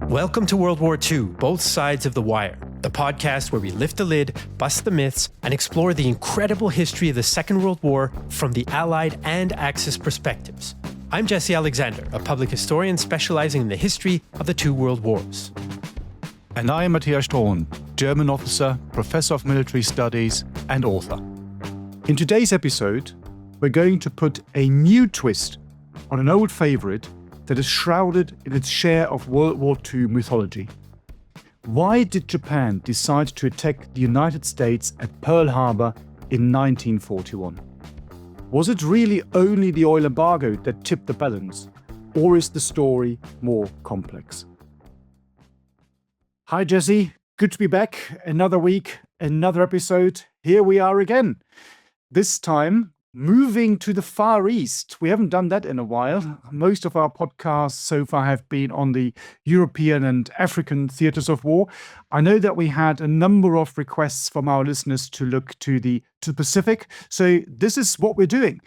Welcome to World War II, Both Sides of the Wire, the podcast where we lift the lid, bust the myths, and explore the incredible history of the Second World War from the Allied and Axis perspectives. I'm Jesse Alexander, a public historian specializing in the history of the two world wars. And I am Matthias Strohn, German officer, professor of military studies, and author. In today's episode, we're going to put a new twist on an old favorite that is shrouded in its share of World War II mythology. Why did Japan decide to attack the United States at Pearl Harbor in 1941? Was it really only the oil embargo that tipped the balance, or is the story more complex? Hi Jesse, good to be back. Another week, another episode. Here we are again. This time, moving to the Far East. We haven't done that in a while. Most of our podcasts so far have been on the European and African theatres of war. I know that we had a number of requests from our listeners to look to the Pacific. So this is what we're doing.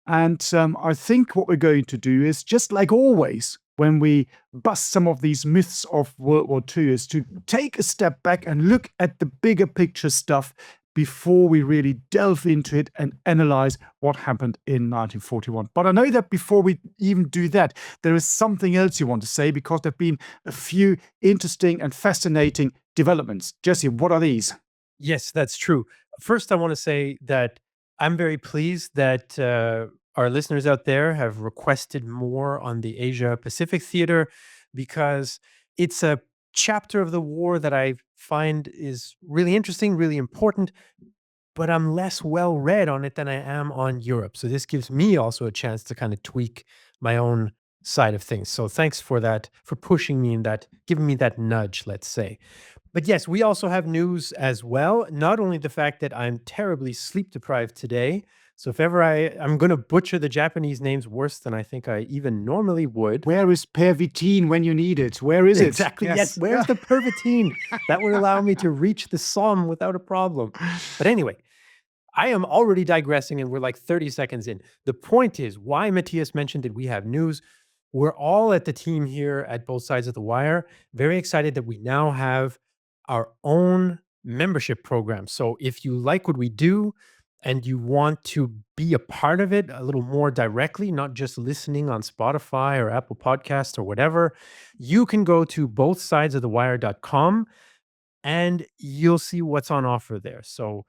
And I think what we're going to do is, just like always, when we bust some of these myths of World War II, is to take a step back and look at the bigger picture stuff before we really delve into it and analyze what happened in 1941. But I know that before we even do that, there is something else you want to say, because there have been a few interesting and fascinating developments. Jesse, what are these? Yes, that's true. First, I want to say that I'm very pleased that our listeners out there have requested more on the Asia-Pacific theater, because it's a chapter of the war that I find is really interesting, really important, but I'm less well read on it than I am on Europe. So this gives me also a chance to kind of tweak my own side of things. So thanks for that, for pushing me in that, giving me that nudge, let's say. But yes, we also have news as well. Not only the fact that I'm terribly sleep deprived today. So if ever I'm going to butcher the Japanese names worse than I think I even normally would. Where is pervitin when you need it? Where is it? Exactly. Yes. Where's the pervitin? That would allow me to reach the Somme without a problem. But anyway, I am already digressing and we're like 30 seconds in. The point is why Matthias mentioned that we have news. We're all at the team here at Both Sides of the Wire, very excited that we now have our own membership program. So if you like what we do and you want to be a part of it a little more directly, not just listening on Spotify or Apple Podcasts or whatever, you can go to bothsidesofthewire.com and you'll see what's on offer there. So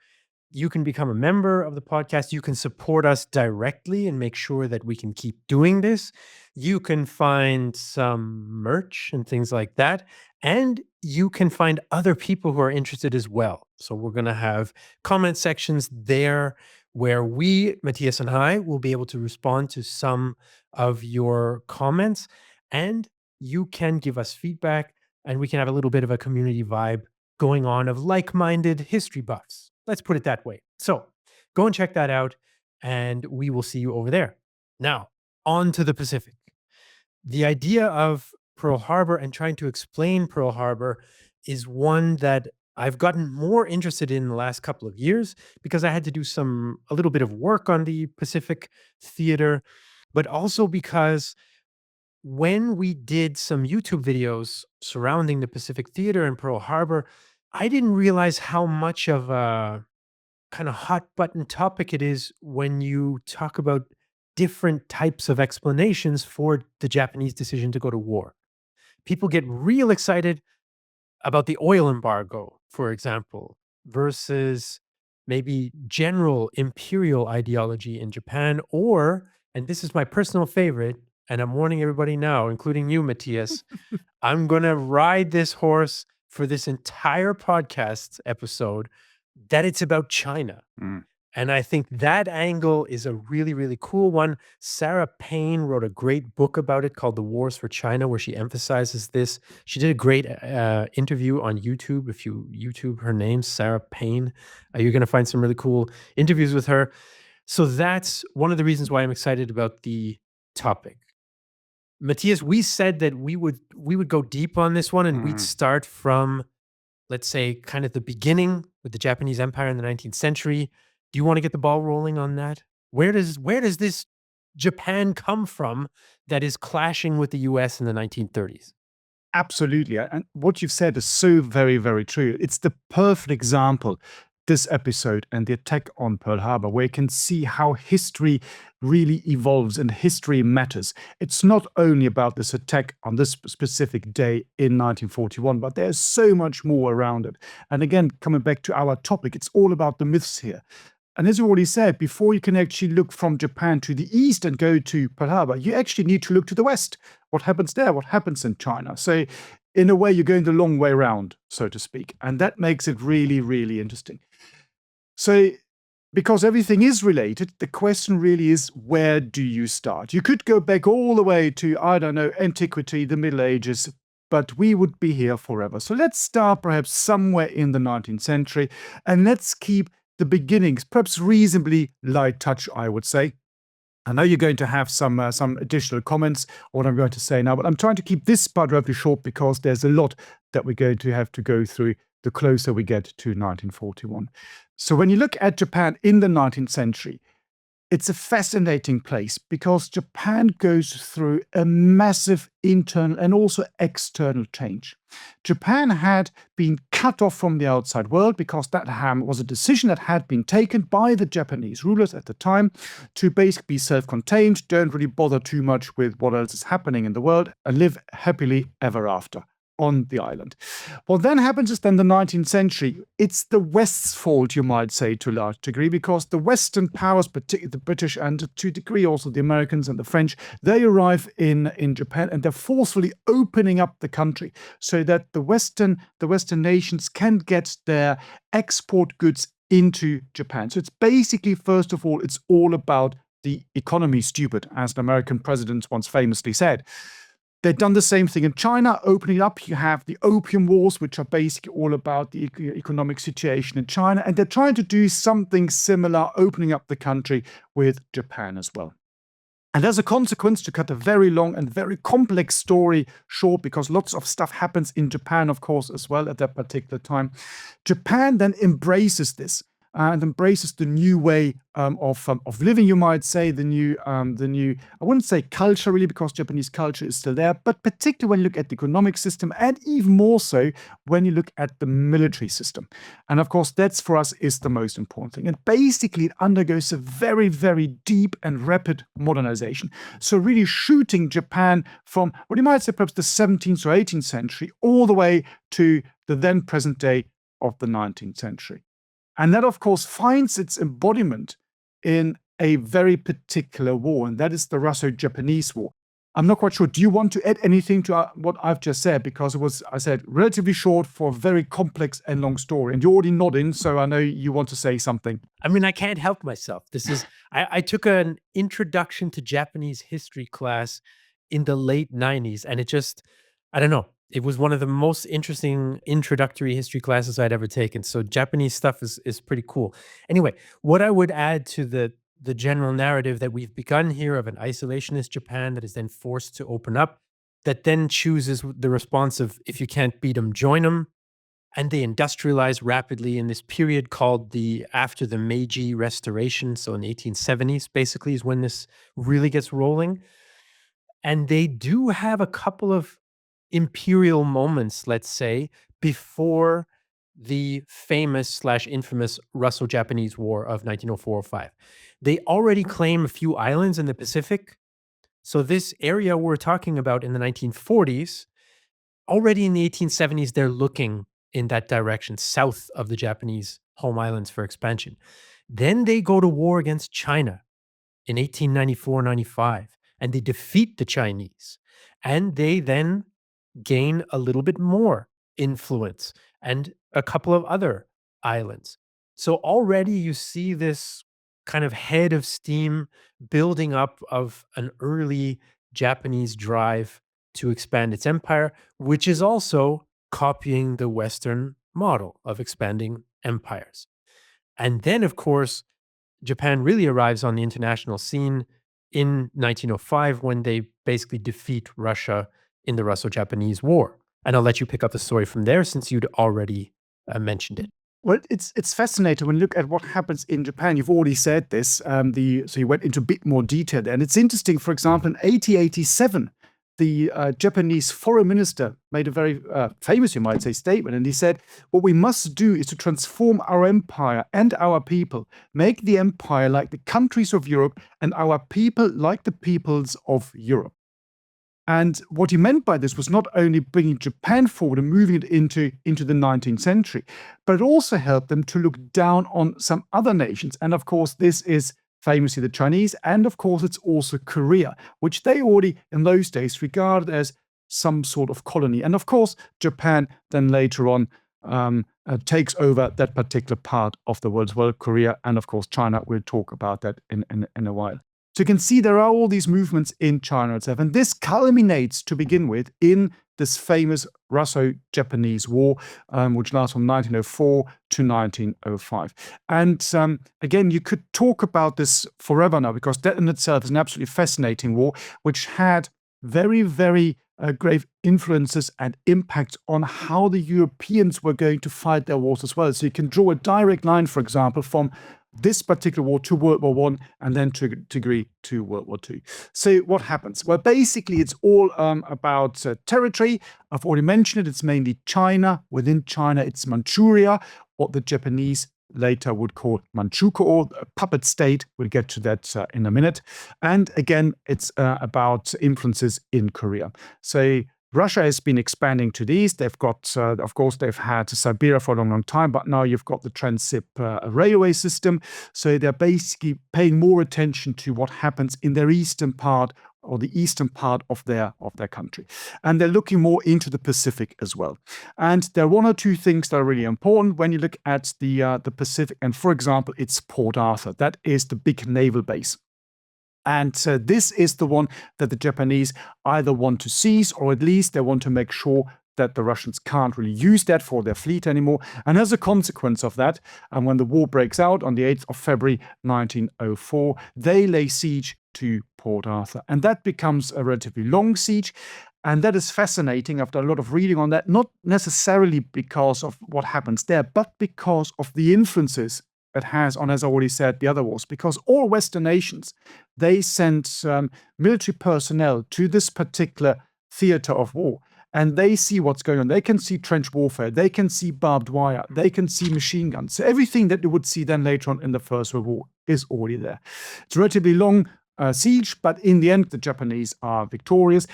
you can become a member of the podcast. You can support us directly and make sure that we can keep doing this. You can find some merch and things like that. And you can find other people who are interested as well. So we're going to have comment sections there where we, Matthias and I, will be able to respond to some of your comments. And you can give us feedback and we can have a little bit of a community vibe going on of like-minded history buffs. Let's put it that way. So go and check that out, and we will see you over there. Now, on to the Pacific. The idea of Pearl Harbor and trying to explain Pearl Harbor is one that I've gotten more interested in the last couple of years, because I had to do a little bit of work on the Pacific theater, but also because when we did some YouTube videos surrounding the Pacific theater and Pearl Harbor, I didn't realize how much of a kind of hot button topic it is when you talk about different types of explanations for the Japanese decision to go to war. People get real excited about the oil embargo, for example, versus maybe general imperial ideology in Japan, or, and this is my personal favorite, and I'm warning everybody now, including you, Matthias, I'm going to ride this horse for this entire podcast episode, that it's about China. And I think that angle is a really, really cool one. Sarah Payne wrote a great book about it called The Wars for China, where she emphasizes this. She did a great interview on YouTube. If you YouTube her name, Sarah Payne, you're going to find some really cool interviews with her. So that's one of the reasons why I'm excited about the topic. Matthias, we said that we would go deep on this one, and we'd start from, let's say, kind of the beginning with the Japanese Empire in the 19th century. Do you want to get the ball rolling on that? Where does this Japan come from that is clashing with the US in the 1930s? Absolutely. And what you've said is so very, very true. It's the perfect example, this episode and the attack on Pearl Harbor, where you can see how history really evolves and history matters. It's not only about this attack on this specific day in 1941, but there's so much more around it. And again, coming back to our topic, it's all about the myths here. And as you already said, before you can actually look from Japan to the east and go to Pearl Harbor, you actually need to look to the west. What happens there? What happens in China? So, in a way, you're going the long way around, so to speak. And that makes it really, really interesting. So, because everything is related, the question really is, where do you start? You could go back all the way to, I don't know, antiquity, the Middle Ages, but we would be here forever. So let's start perhaps somewhere in the 19th century, and let's keep the beginnings, perhaps reasonably light touch, I would say. I know you're going to have some additional comments on what I'm going to say now, but I'm trying to keep this part relatively short because there's a lot that we're going to have to go through the closer we get to 1941. So when you look at Japan in the 19th century, it's a fascinating place because Japan goes through a massive internal and also external change. Japan had been cut off from the outside world because that was a decision that had been taken by the Japanese rulers at the time to basically be self-contained, don't really bother too much with what else is happening in the world, and live happily ever after on the island. What then happens is then the 19th century, it's the West's fault, you might say, to a large degree, because the Western powers, particularly the British and to a degree also the Americans and the French, they arrive in Japan and they're forcefully opening up the country so that the Western nations can get their export goods into Japan. So it's basically, first of all, it's all about the economy, stupid, as an American president once famously said. They've done the same thing in China, opening up. You have the Opium Wars, which are basically all about the economic situation in China. And they're trying to do something similar, opening up the country with Japan as well. And as a consequence, to cut a very long and very complex story short, because lots of stuff happens in Japan, of course, as well at that particular time, Japan then embraces this. And embraces the new way of living, you might say, the new, I wouldn't say culture really, because Japanese culture is still there, but particularly when you look at the economic system, and even more so when you look at the military system. And of course, that's for us is the most important thing. And basically, it undergoes a very, very deep and rapid modernization. So really shooting Japan from what you might say perhaps the 17th or 18th century all the way to the then present day of the 19th century. And that, of course, finds its embodiment in a very particular war, and that is the Russo-Japanese War. I'm not quite sure. Do you want to add anything to what I've just said? Because it was, I said, relatively short for a very complex and long story. And you're already nodding, so I know you want to say something. I mean, I can't help myself. This is, I took an introduction to Japanese history class in the late 90s, and it just, I don't know. It was one of the most interesting introductory history classes I'd ever taken. So Japanese stuff is pretty cool. Anyway, what I would add to the general narrative that we've begun here of an isolationist Japan that is then forced to open up, that then chooses the response of, if you can't beat them, join them. And they industrialize rapidly in this period called after the Meiji Restoration. So in the 1870s, basically, is when this really gets rolling. And they do have a couple of imperial moments, let's say, before the famous/infamous Russo-Japanese War of 1904-05. They already claim a few islands in the Pacific. So this area we're talking about in the 1940s, already in the 1870s, they're looking in that direction, south of the Japanese home islands for expansion. Then they go to war against China in 1894-95, and they defeat the Chinese. And they then gain a little bit more influence and a couple of other islands. So already you see this kind of head of steam building up of an early Japanese drive to expand its empire, which is also copying the Western model of expanding empires. And then, of course, Japan really arrives on the international scene in 1905 when they basically defeat Russia in the Russo-Japanese War. And I'll let you pick up the story from there since you'd already mentioned it. Well, it's fascinating when you look at what happens in Japan. You've already said this, so you went into a bit more detail there. And it's interesting, for example, in 1887, the Japanese foreign minister made a very famous, you might say, statement. And he said, what we must do is to transform our empire and our people, make the empire like the countries of Europe and our people like the peoples of Europe. And what he meant by this was not only bringing Japan forward and moving it into the 19th century, but it also helped them to look down on some other nations. And of course, this is famously the Chinese. And of course, it's also Korea, which they already in those days regarded as some sort of colony. And of course, Japan then later on takes over that particular part of the world as well, Korea. And of course, China. We'll talk about that in a while. So you can see there are all these movements in China itself. And this culminates, to begin with, in this famous Russo-Japanese War, which lasts from 1904 to 1905. And again, you could talk about this forever now, because that in itself is an absolutely fascinating war, which had very, very grave influences and impacts on how the Europeans were going to fight their wars as well. So you can draw a direct line, for example, from this particular war to World War I, and then to a degree to World War II. So what happens? Well, basically, it's all about territory. I've already mentioned it. It's mainly China. Within China, it's Manchuria, what the Japanese later would call Manchukuo, or a puppet state. We'll get to that in a minute. And again, it's about influences in Korea. So Russia has been expanding to the east. They've got, of course, they've had Siberia for a long, long time, but now you've got the Trans-Sib railway system. So they're basically paying more attention to what happens in their eastern part, or the eastern part of their country. And they're looking more into the Pacific as well. And there are one or two things that are really important when you look at the Pacific. And for example, it's Port Arthur. That is the big naval base. And this is the one that the Japanese either want to seize, or at least they want to make sure that the Russians can't really use that for their fleet anymore. And as a consequence of that, and when the war breaks out on the 8th of February 1904, they lay siege to Port Arthur. And that becomes a relatively long siege. And that is fascinating. I've done a lot of reading on that, not necessarily because of what happens there, but because of the influences it has on, as I already said, the other wars. Because all Western nations, they sent military personnel to this particular theater of war. And they see what's going on. They can see trench warfare. They can see barbed wire. They can see machine guns. So everything that you would see then later on in the First World War is already there. It's a relatively long siege, but in the end, the Japanese are victorious.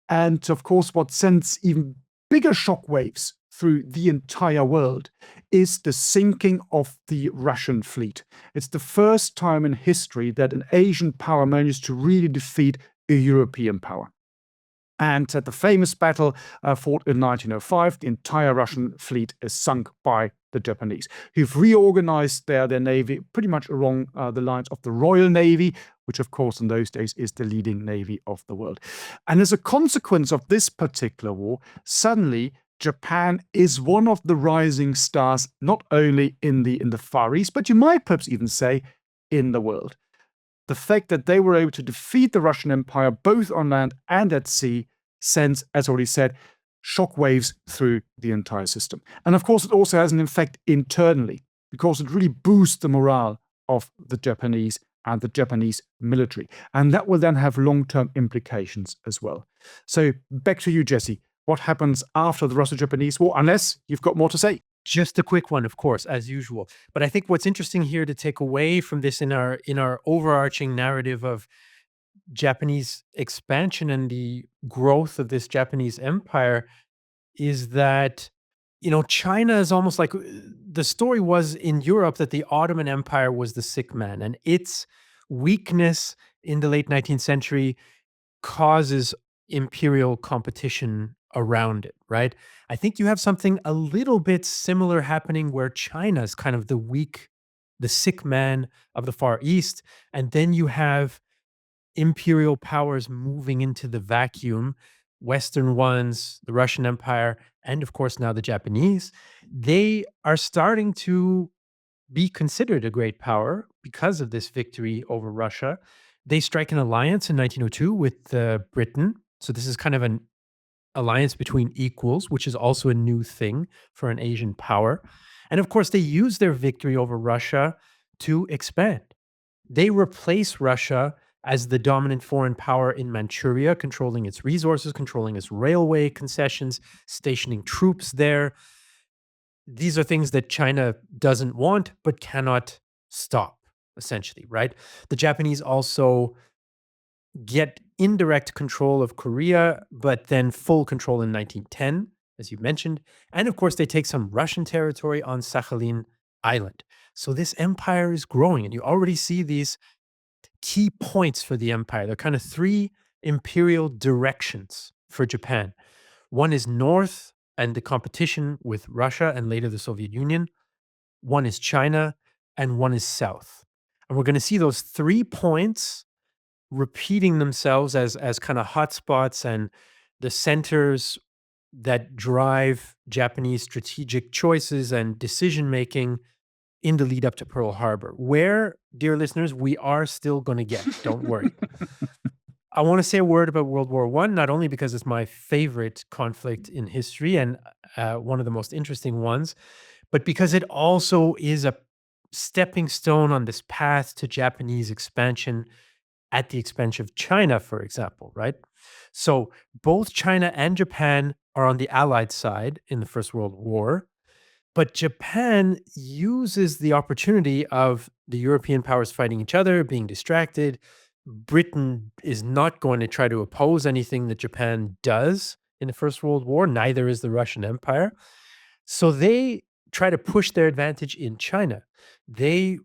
And of course, what sends even bigger shockwaves through the entire world is the sinking of the Russian fleet. It's the first time in history that an Asian power managed to really defeat a European power. And at the famous battle fought in 1905, the entire Russian fleet is sunk by the Japanese, who've reorganized their navy pretty much along the lines of the Royal Navy, which of course in those days is the leading navy of the world. And as a consequence of this particular war, suddenly Japan is one of the rising stars, not only in the Far East, but you might perhaps even say in the world. The fact that they were able to defeat the Russian Empire both on land and at sea sends, as already said, shockwaves through the entire system. And of course, it also has an effect internally, because it really boosts the morale of the Japanese and the Japanese military. And that will then have long-term implications as well. So back to you, Jesse. What happens after the Russo-Japanese War, unless you've got more to say? Just a quick one, of course, as usual. But I think what's interesting here to take away from this in our overarching narrative of Japanese expansion and the growth of this Japanese empire is that, China is almost like the story was in Europe that the Ottoman Empire was the sick man, and its weakness in the late 19th century causes imperial competition around it, right? I think you have something a little bit similar happening where China is kind of the sick man of the Far East. And then you have imperial powers moving into the vacuum, Western ones, the Russian Empire, and of course now the Japanese. They are starting to be considered a great power because of this victory over Russia. They strike an alliance in 1902 with Britain. So this is kind of an alliance between equals, which is also a new thing for an Asian power. And of course, they use their victory over Russia to expand. They replace Russia as the dominant foreign power in Manchuria, controlling its resources, controlling its railway concessions, stationing troops there. These are things that China doesn't want but cannot stop, essentially, right? The Japanese also get indirect control of Korea, but then full control in 1910, as you mentioned. And of course, they take some Russian territory on Sakhalin Island. So this empire is growing, and you already see these key points for the empire. There are kind of three imperial directions for Japan. One is north and the competition with Russia and later the Soviet Union. One is China, and one is south. And we're going to see those 3 points repeating themselves as kind of hotspots and the centers that drive Japanese strategic choices and decision making in the lead up to Pearl Harbor, where, dear listeners, we are still going to get. Don't worry. I want to say a word about World War I, not only because it's my favorite conflict in history and one of the most interesting ones, but because it also is a stepping stone on this path to Japanese expansion at the expense of China, for example, right? So both China and Japan are on the Allied side in the First World War, but Japan uses the opportunity of the European powers fighting each other, being distracted. Britain is not going to try to oppose anything that Japan does in the First World War, neither is the Russian Empire. So they try to push their advantage in China. They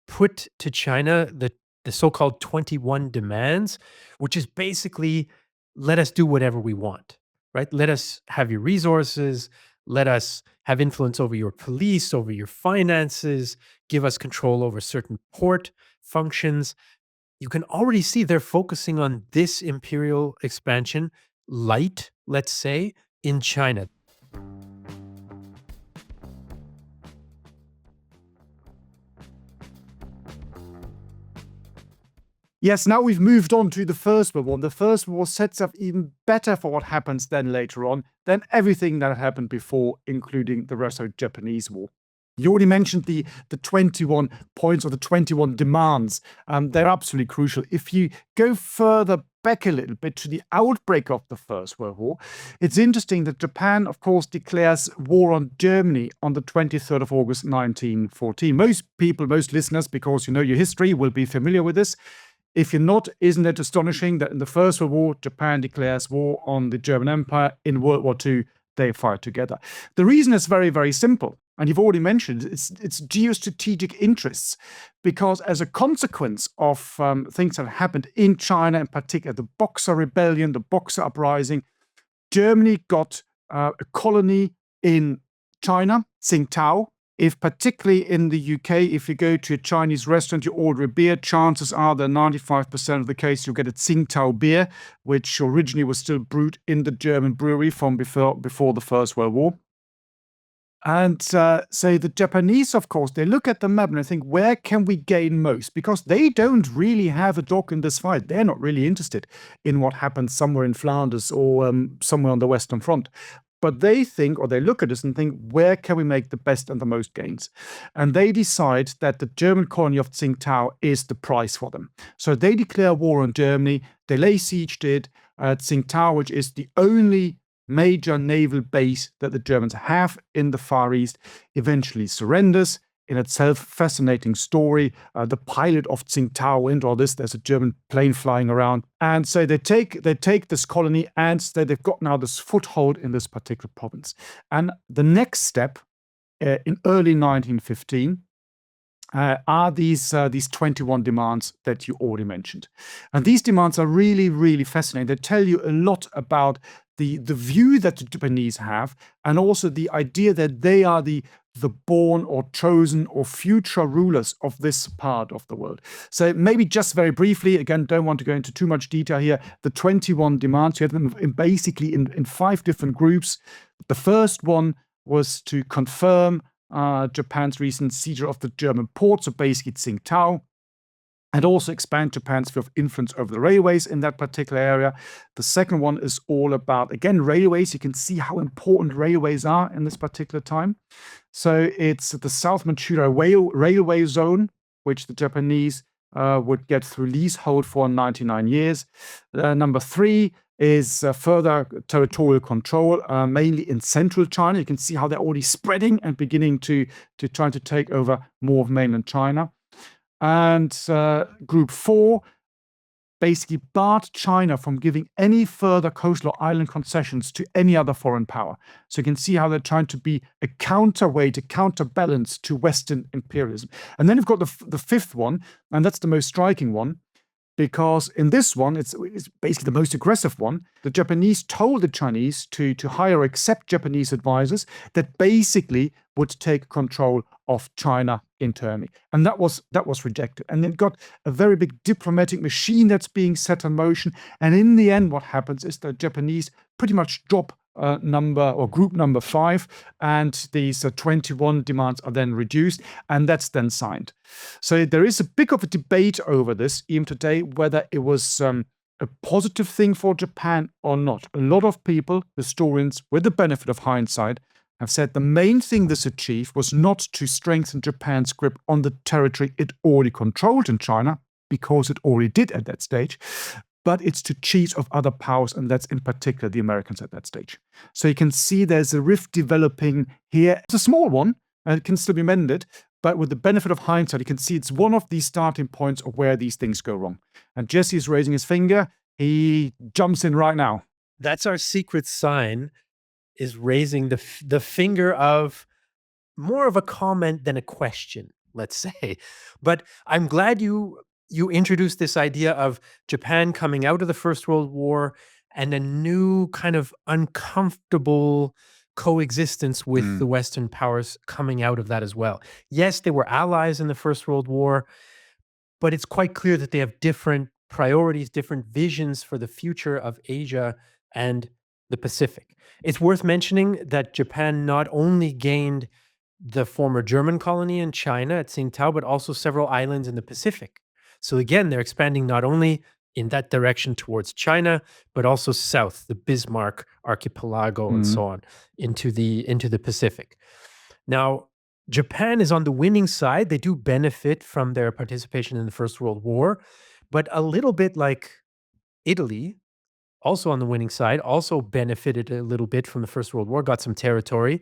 put to China the so-called 21 demands, which is basically let us do whatever we want, right? Let us have your resources, let us have influence over your police, over your finances, give us control over certain port functions. You can already see they're focusing on this imperial expansion, light, let's say, in China. Yes, now we've moved on to the First World War. The First World War sets up even better for what happens then later on than everything that happened before, including the Russo-Japanese War. You already mentioned the 21 points or the 21 demands. They're absolutely crucial. If you go further back a little bit to the outbreak of the First World War, it's interesting that Japan, of course, declares war on Germany on the 23rd of August 1914. Most people, most listeners, because you know your history, will be familiar with this. If you're not, isn't it astonishing that in the First World War, Japan declares war on the German Empire? In World War II, they fight together. The reason is very, very simple. And you've already mentioned it's geostrategic interests, because as a consequence of things that happened in China, in particular the Boxer Rebellion, the Boxer Uprising, Germany got a colony in China, Tsingtao. If particularly in the UK, if you go to a Chinese restaurant, you order a beer, chances are that 95% of the case you'll get a Tsingtao beer, which originally was still brewed in the German brewery from before the First World War. And say the Japanese, of course, they look at the map and they think, where can we gain most? Because they don't really have a dog in this fight. They're not really interested in what happens somewhere in Flanders or somewhere on the Western Front. But they think, or they look at us and think, where can we make the best and the most gains? And they decide that the German colony of Tsingtao is the prize for them. So they declare war on Germany. They lay siege to it. Tsingtao, which is the only major naval base that the Germans have in the Far East, eventually surrenders. In itself, fascinating story. The pilot of Tsingtao into all this. There's a German plane flying around, and so they take this colony, and they've got now this foothold in this particular province. And the next step, in early 1915, are these 21 demands that you already mentioned. And these demands are really, really fascinating. They tell you a lot about the view that the Japanese have, and also the idea that they are the born or chosen or future rulers of this part of the world. So maybe just very briefly, again, don't want to go into too much detail here, the 21 demands, you have them basically in 5 different groups. The first one was to confirm Japan's recent seizure of the German ports, so basically Tsingtao, and also expand Japan's sphere of influence over the railways in that particular area. The second one is all about, again, railways. You can see how important railways are in this particular time. So it's the South Manchuria Railway Zone, which the Japanese would get through leasehold for 99 years. Number 3 is further territorial control, mainly in central China. You can see how they're already spreading and beginning to try to take over more of mainland China. And group 4 basically barred China from giving any further coastal island concessions to any other foreign power. So you can see how they're trying to be a counterweight, a counterbalance to Western imperialism. And then you've got the 5th one, and that's the most striking one, because in this one, it's basically the most aggressive one. The Japanese told the Chinese to hire or accept Japanese advisors that basically would take control of China internally. And that was rejected. And it got a very big diplomatic machine that's being set in motion. And in the end, what happens is the Japanese pretty much drop group number 5, and these 21 demands are then reduced, and that's then signed. So there is a bit of a debate over this even today, whether it was a positive thing for Japan or not. A lot of people, historians, with the benefit of hindsight, have said the main thing this achieved was not to strengthen Japan's grip on the territory it already controlled in China, because it already did at that stage, but it's to cheat of other powers, and that's in particular the Americans at that stage. So you can see there's a rift developing here. It's a small one, and it can still be mended, but with the benefit of hindsight, you can see it's one of these starting points of where these things go wrong. And Jesse is raising his finger. He jumps in right now. That's our secret sign, is raising the finger of more of a comment than a question, let's say. But I'm glad you introduced this idea of Japan coming out of the First World War and a new kind of uncomfortable coexistence with the Western powers coming out of that as well. Yes, they were allies in the First World War, but it's quite clear that they have different priorities, different visions for the future of Asia and the Pacific. It's worth mentioning that Japan not only gained the former German colony in China at Tsingtao, but also several islands in the Pacific. So again, they're expanding not only in that direction towards China, but also south, the Bismarck archipelago and so on, into the Pacific. Now, Japan is on the winning side. They do benefit from their participation in the First World War, but a little bit like Italy, also on the winning side, also benefited a little bit from the First World War, got some territory.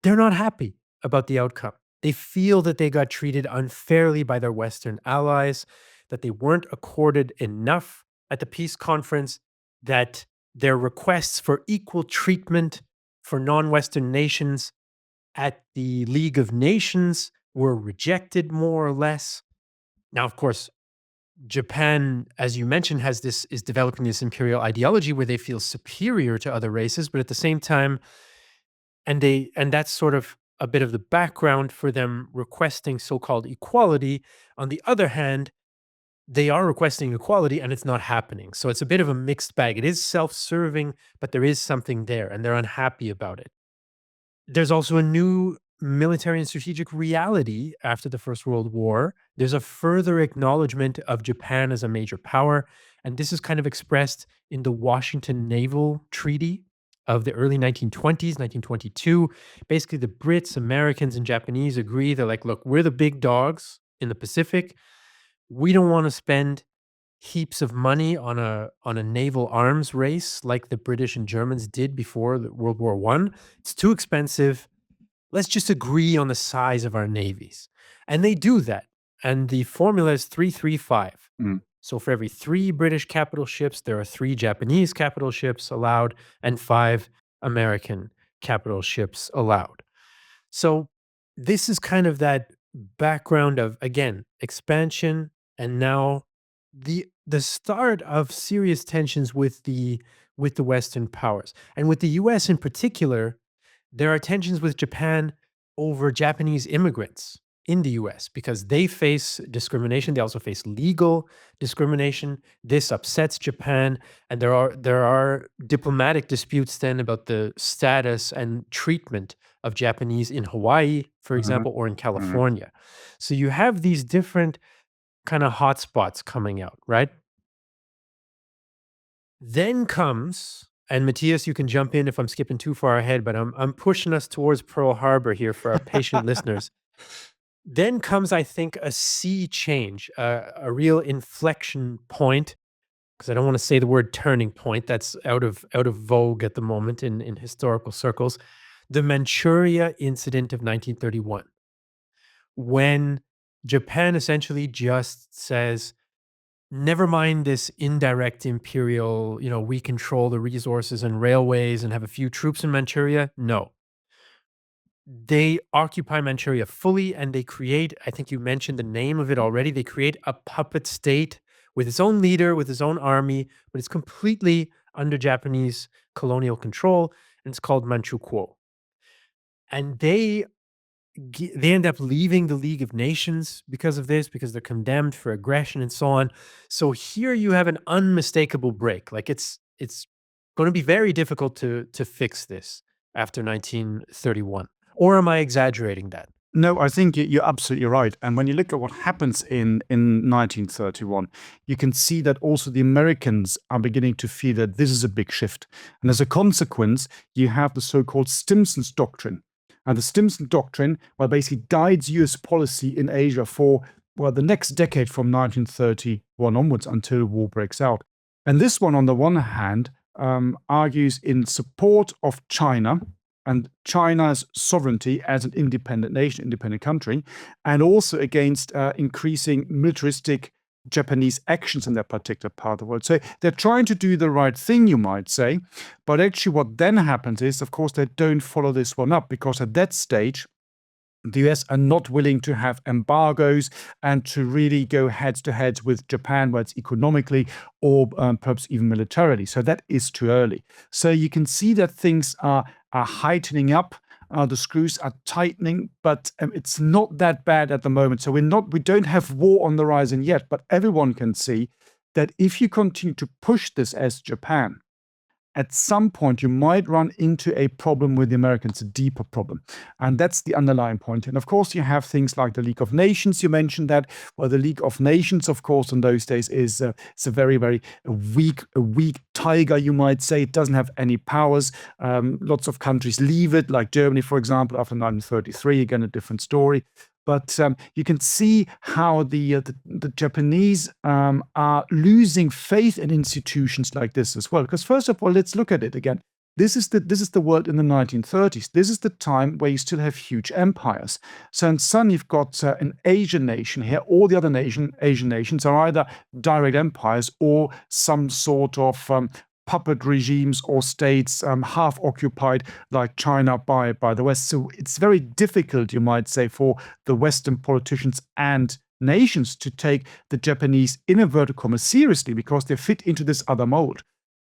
They're not happy about the outcome. They feel that they got treated unfairly by their Western allies, that they weren't accorded enough at the peace conference, that their requests for equal treatment for non-Western nations at the League of Nations were rejected more or less. Now, of course, Japan, as you mentioned, is developing this imperial ideology where they feel superior to other races, but at the same time, and that's sort of a bit of the background for them requesting so-called equality. On the other hand, they are requesting equality and it's not happening. So it's a bit of a mixed bag. It is self-serving, but there is something there and they're unhappy about it. There's also a new military and strategic reality after the First World War. There's a further acknowledgement of Japan as a major power, and this is kind of expressed in the Washington Naval Treaty of the early 1920s, 1922. Basically, the Brits, Americans, and Japanese agree. They're like, look, we're the big dogs in the Pacific. We don't want to spend heaps of money on a naval arms race like the British and Germans did before World War I. It's too expensive. Let's just agree on the size of our navies. And they do that. And the formula is 335. So for every 3 British capital ships, there are 3 Japanese capital ships allowed and 5 American capital ships allowed. So this is kind of that background of, again, expansion and now the start of serious tensions with the Western powers. And with the US in particular, there are tensions with Japan over Japanese immigrants in the US because they face discrimination. They also face legal discrimination. This upsets Japan. And there are diplomatic disputes then about the status and treatment of Japanese in Hawaii, for example, or in California. So you have these different kind of hotspots coming out, right? Then comes, and Matthias, you can jump in if I'm skipping too far ahead, but I'm pushing us towards Pearl Harbor here for our patient listeners. Then comes, I think, a sea change, a real inflection point, because I don't want to say the word turning point. That's out of vogue at the moment in historical circles. The Manchuria incident of 1931, when Japan essentially just says, never mind this indirect imperial, we control the resources and railways and have a few troops in Manchuria. No, they occupy Manchuria fully and they create, I think you mentioned the name of it already, they create a puppet state with its own leader, with its own army, but it's completely under Japanese colonial control, and it's called Manchukuo. And they end up leaving the League of Nations because of this, because they're condemned for aggression and so on. So here you have an unmistakable break. Like it's going to be very difficult to fix this after 1931. Or am I exaggerating that? No, I think you're absolutely right. And when you look at what happens in 1931, you can see that also the Americans are beginning to feel that this is a big shift. And as a consequence, you have the so-called Stimson's Doctrine. And the Stimson Doctrine, well, basically guides US policy in Asia for, well, the next decade from 1931 onwards until war breaks out. And this one, on the one hand, argues in support of China and China's sovereignty as an independent nation, independent country, and also against increasing militaristic Japanese actions in that particular part of the world. So they're trying to do the right thing, you might say. But actually what then happens is, of course, they don't follow this one up, because at that stage, the US are not willing to have embargoes and to really go head to head with Japan, whether it's economically or perhaps even militarily. So that is too early. So you can see that things are heightening up. The screws are tightening, but it's not that bad at the moment. So we don't have war on the horizon yet, but everyone can see that if you continue to push this as Japan, at some point you might run into a problem with the Americans, a deeper problem. And that's the underlying point. And of course, you have things like the League of Nations. You mentioned that. Well, the League of Nations, of course, in those days is it's a very, very weak tiger, you might say. It doesn't have any powers. Lots of countries leave it, like Germany, for example, after 1933. Again, a different story. But you can see how the Japanese are losing faith in institutions like this as well. Because first of all, let's look at it again. This is the world in the 1930s. This is the time where you still have huge empires. So in Sun, you've got an Asian nation here. All the other Asian nations are either direct empires or some sort of puppet regimes or states half occupied, like China by the West. So it's very difficult, you might say, for the Western politicians and nations to take the Japanese, in inverted commas, seriously, because they fit into this other mold.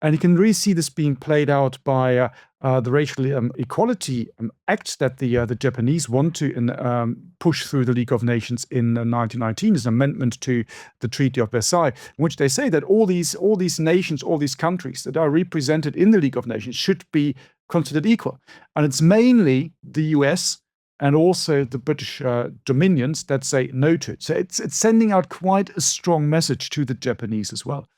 And you can really see this being played out by the racial equality act that the Japanese want to push through the League of Nations in 1919 as an amendment to the Treaty of Versailles, in which they say that all these nations, all these countries that are represented in the League of Nations should be considered equal. And it's mainly the US and also the British dominions that say no to it. So it's sending out quite a strong message to the Japanese as well.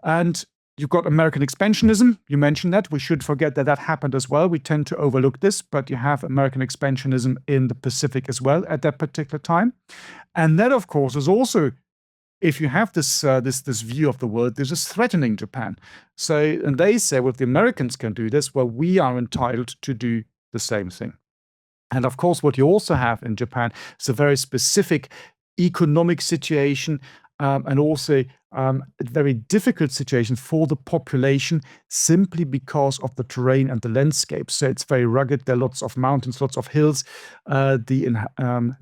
And you've got American expansionism. You mentioned that. We should forget that happened as well. We tend to overlook this, but you have American expansionism in the Pacific as well at that particular time. And that, of course, is also, if you have this view of the world, this is threatening Japan. So, and they say, well, if the Americans can do this, well, we are entitled to do the same thing. And of course, what you also have in Japan is a very specific economic situation, and also a very difficult situation for the population, simply because of the terrain and the landscape. So it's very rugged. There are lots of mountains, lots of hills. The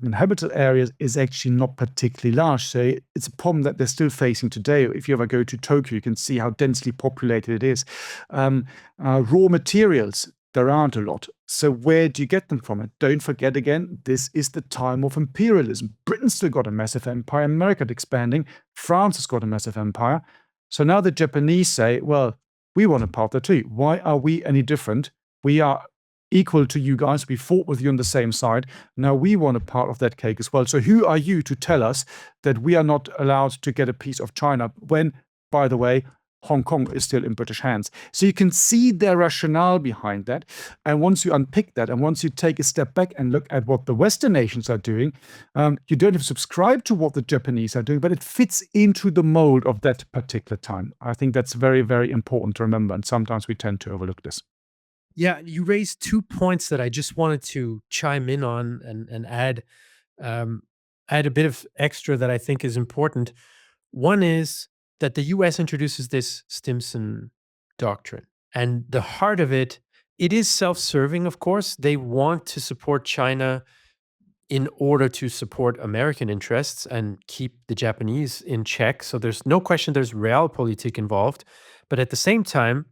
inhabited area is actually not particularly large. So it's a problem that they're still facing today. If you ever go to Tokyo, you can see how densely populated it is. Raw materials, there aren't a lot. So where do you get them from? Don't forget again, this is the time of imperialism. Britain's still got a massive empire, America expanding, France has got a massive empire. So now the Japanese say, well, we want a part of that too. Why are we any different? We are equal to you guys. We fought with you on the same side. Now we want a part of that cake as well. So who are you to tell us that we are not allowed to get a piece of China when, by the way, Hong Kong is still in British hands. So you can see their rationale behind that. And once you unpick that, and once you take a step back and look at what the Western nations are doing, you don't have to subscribe to what the Japanese are doing, but it fits into the mold of that particular time. I think that's very, very important to remember. And sometimes we tend to overlook this. Yeah, you raised 2 points that I just wanted to chime in on and add a bit of extra that I think is important. One is that the US introduces this Stimson doctrine. And the heart of it, it is self-serving, of course. They want to support China in order to support American interests and keep the Japanese in check. So there's no question there's realpolitik involved. But at the same time,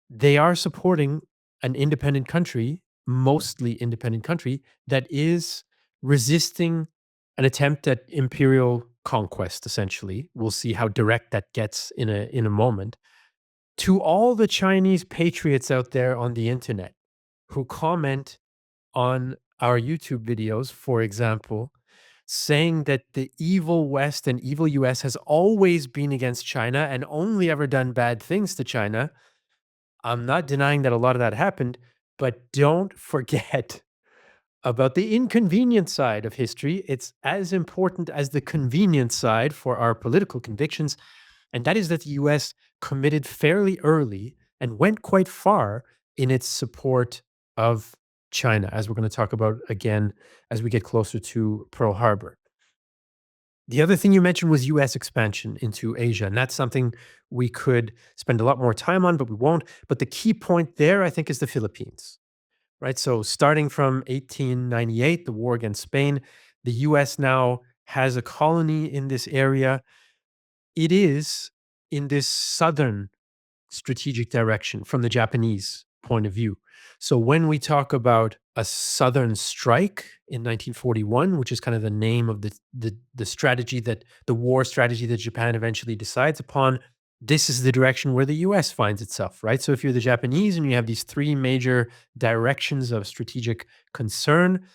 they are supporting an independent country, mostly independent country, that is resisting an attempt at imperial conquest, essentially. We'll see how direct that gets in a moment. To all the Chinese patriots out there on the internet who comment on our YouTube videos, for example, saying that the evil West and evil US has always been against China and only ever done bad things to China, I'm not denying that a lot of that happened, but don't forget about the inconvenient side of history. It's as important as the convenient side for our political convictions. And that is that the US committed fairly early and went quite far in its support of China, as we're going to talk about again as we get closer to Pearl Harbor. The other thing you mentioned was US expansion into Asia, and that's something we could spend a lot more time on, but we won't. But the key point there, I think, is the Philippines, right? So starting from 1898, the war against Spain, the US now has a colony in this area. It is in this southern strategic direction from the Japanese point of view. So when we talk about a southern strike in 1941, which is kind of the name of the strategy that the war strategy that Japan eventually decides upon, this is the direction where the US finds itself, right? So if you're the Japanese and you have these three major directions of strategic concern,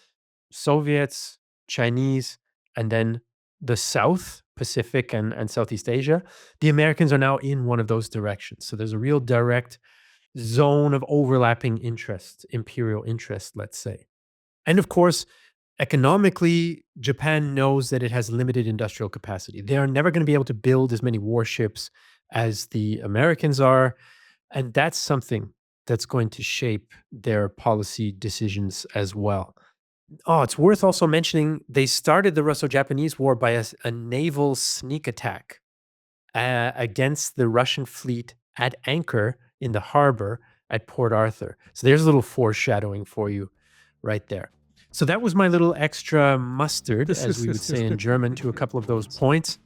Soviets, Chinese, and then the South, Pacific and Southeast Asia, the Americans are now in one of those directions. So there's a real direct zone of overlapping interest, imperial interest, let's say. And of course, economically, Japan knows that it has limited industrial capacity. They are never going to be able to build as many warships as the Americans are. And that's something that's going to shape their policy decisions as well. Oh, it's worth also mentioning they started the Russo-Japanese War by a naval sneak attack against the Russian fleet at anchor in the harbor at Port Arthur. So there's a little foreshadowing for you right there. So that was my little extra mustard, as we would say in German, to a couple of those points.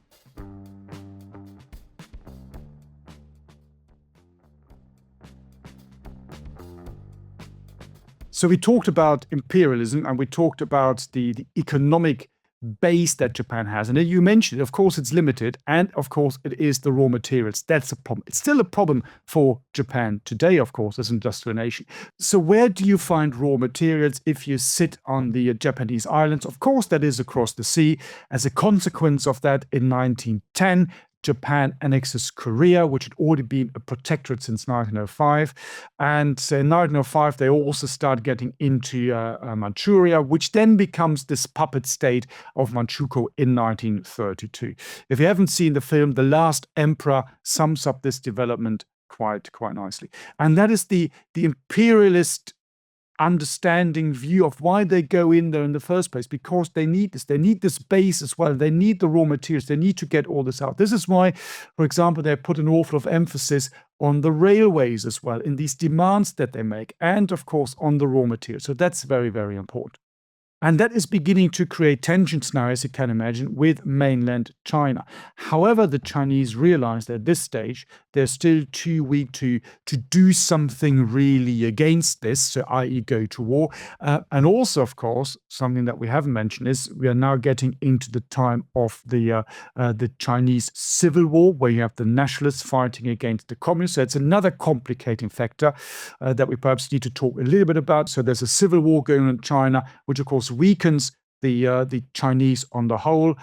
So we talked about imperialism and we talked about the economic base that Japan has. And you mentioned, of course, it's limited. And of course, it is the raw materials. That's a problem. It's still a problem for Japan today, of course, as an industrial nation. So where do you find raw materials if you sit on the Japanese islands? Of course, that is across the sea. As a consequence of that, in 1910, Japan annexes Korea, which had already been a protectorate since 1905. And in 1905, they also start getting into Manchuria, which then becomes this puppet state of Manchukuo in 1932. If you haven't seen the film, The Last Emperor sums up this development quite nicely. And that is the imperialist understanding view of why they go in there in the first place, because they need this. They need this base as well. They need the raw materials. They need to get all this out. This is why, for example, they put an awful lot of emphasis on the railways as well, in these demands that they make, and of course on the raw materials. So that's very, very important. And that is beginning to create tensions now, as you can imagine, with mainland China. However, the Chinese realize that at this stage, they're still too weak to do something really against this, so i.e. go to war. And also, of course, something that we haven't mentioned is we are now getting into the time of the Chinese Civil War, where you have the nationalists fighting against the communists. So it's another complicating factor that we perhaps need to talk a little bit about. So there's a civil war going on in China, which of course weakens the Chinese on the whole.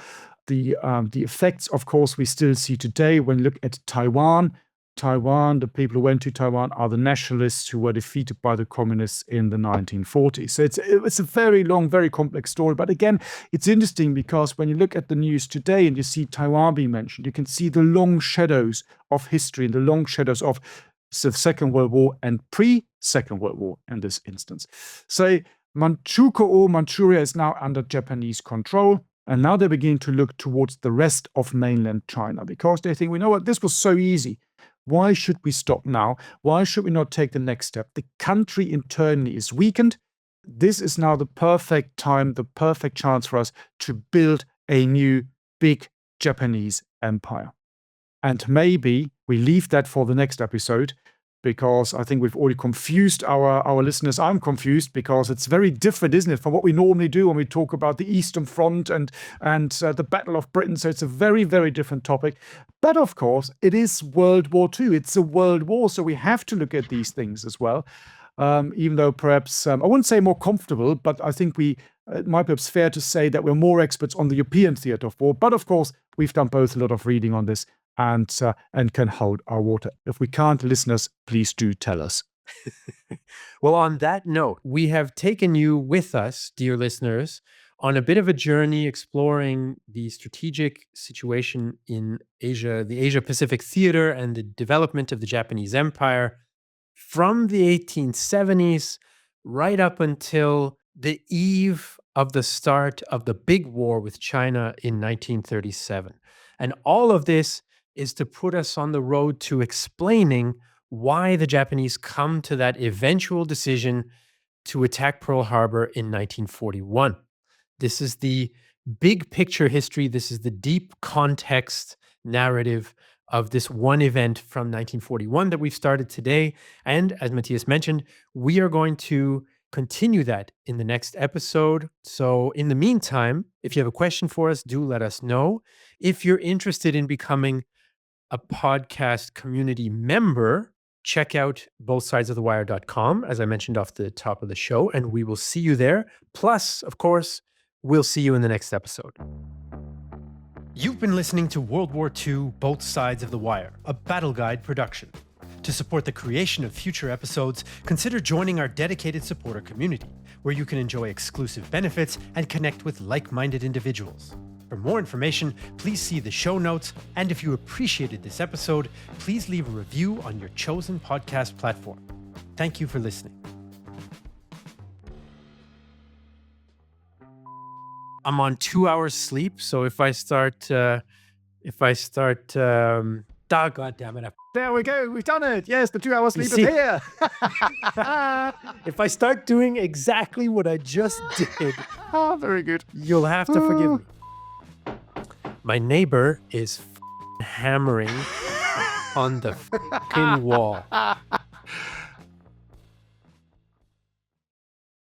The effects, of course, we still see today when you look at Taiwan. Taiwan, the people who went to Taiwan, are the nationalists who were defeated by the communists in the 1940s. So it's a very long, very complex story. But again, it's interesting because when you look at the news today and you see Taiwan being mentioned, you can see the long shadows of history and the long shadows of the Second World War and pre-Second World War in this instance. So Manchuria is now under Japanese control. And now they're beginning to look towards the rest of mainland China because they think, we know what, this was so easy. Why should we stop now? Why should we not take the next step? The country internally is weakened. This is now the perfect time, the perfect chance for us to build a new big Japanese empire. And maybe we leave that for the next episode, because I think we've already confused our listeners. I'm confused because it's very different, isn't it, from what we normally do when we talk about the Eastern Front and the Battle of Britain. So it's a very, very different topic. But of course, it is World War II. It's a world war, so we have to look at these things as well. Even though perhaps, I wouldn't say more comfortable, but I think it might be fair to say that we're more experts on the European theatre of war. But of course, we've done both a lot of reading on this and can hold our water. If we can't, listeners, please do tell us. Well, on that note, we have taken you with us, dear listeners, on a bit of a journey exploring the strategic situation in Asia, the Asia-Pacific theater, and the development of the Japanese Empire from the 1870s right up until the eve of the start of the big war with China in 1937. And all of this is to put us on the road to explaining why the Japanese come to that eventual decision to attack Pearl Harbor in 1941. This is the big picture history. This is the deep context narrative of this one event from 1941 that we've started today. And as Matthias mentioned, we are going to continue that in the next episode. So in the meantime, if you have a question for us, do let us know. If you're interested in becoming a podcast community member, check out bothsidesofthewire.com, as I mentioned off the top of the show, and we will see you there. Plus, of course, we'll see you in the next episode. You've been listening to World War II, Both Sides of the Wire, a Battle Guide production. To support the creation of future episodes, consider joining our dedicated supporter community, where you can enjoy exclusive benefits and connect with like-minded individuals. For more information, please see the show notes, and if you appreciated this episode, please leave a review on your chosen podcast platform. Thank you for listening. I'm on 2 hours sleep, so if I start, God damn it. There we go. We've done it. Yes, the 2 hour sleep is see- here. If I start doing exactly what I just did, Very good. you'll have to forgive me. My neighbor is hammering on the wall.